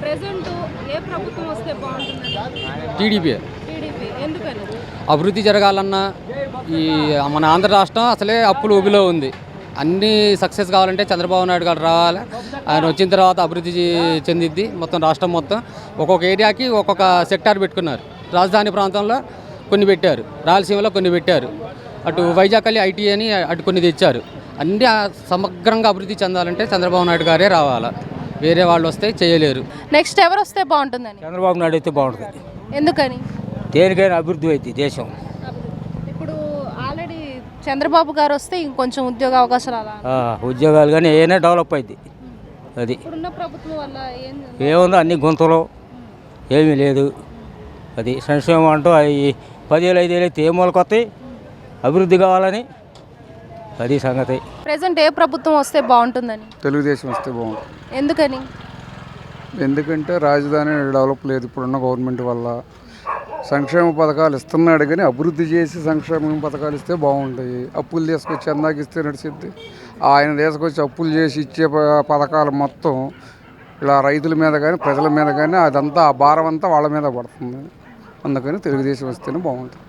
Present ఏ ప్రభుత్వం వస్తే బాగుంటుంది? TDP TDP. ఎందుకని? అభివృద్ధి జరగాలన్నా ఈ మన ఆంధ్ర రాష్ట్రం అసలే అప్పులు ఊబిలో ఉంది. అన్నీ సక్సెస్ కావాలంటే చంద్రబాబు నాయుడు గారు రావాలి. ఆయన వచ్చిన తర్వాత అభివృద్ధి చెందిద్ది మొత్తం రాష్ట్రం మొత్తం. ఒక్కొక్క ఏరియాకి ఒక్కొక్క సెక్టార్ పెట్టుకున్నారు. రాజధాని ప్రాంతంలో కొన్ని పెట్టారు, రాయలసీమలో కొన్ని పెట్టారు, అటు వైజాగ్ ఐటీ అని అటు కొన్ని తెచ్చారు. అన్నీ సమగ్రంగా అభివృద్ధి చెందాలంటే చంద్రబాబు నాయుడు గారే రావాలా, వేరే వాళ్ళు వస్తే చేయలేరు. నెక్స్ట్ ఎవరు వస్తే బాగుంటుందని? చంద్రబాబు నాయుడు అయితే బాగుంటుంది. ఎందుకని? దేనికైనా అభివృద్ధి అవుతుంది దేశం. ఇప్పుడు ఆల్రెడీ చంద్రబాబు గారు వస్తే ఇంకొంచెం ఉద్యోగ అవకాశాలు అలా ఉద్యోగాలు కానీ ఏమైనా డెవలప్ అయింది. అది ఇప్పుడున్న ప్రభుత్వం వల్ల ఏముందో అన్ని గుంతలు, ఏమీ లేదు. అది సంక్షేమం అంటూ అవి 10,000 5,000 అయితే ఏ మూలకి వస్తాయి? అభివృద్ధి కావాలని అది సంగతి. ప్రెసెంట్ ఏ ప్రభుత్వం వస్తే బాగుంటుందని? తెలుగుదేశం వస్తే బాగుంటుంది. ఎందుకని? ఎందుకంటే రాజధాని డెవలప్ లేదు ఇప్పుడున్న గవర్నమెంట్ వల్ల. సంక్షేమ పథకాలు ఇస్తున్నాడు కానీ అభివృద్ధి చేసి సంక్షేమ పథకాలు ఇస్తే బాగుంటాయి. అప్పులు తీసుకొచ్చి అందాక ఇస్తే నడిచిద్ది. ఆయన తీసుకొచ్చి అప్పులు చేసి ఇచ్చే పథకాలు మొత్తం ఇలా రైతుల మీద కానీ ప్రజల మీద కానీ అదంతా ఆ భారం అంతా వాళ్ళ మీద పడుతుంది. అందుకని తెలుగుదేశం వస్తేనే బాగుంటుంది.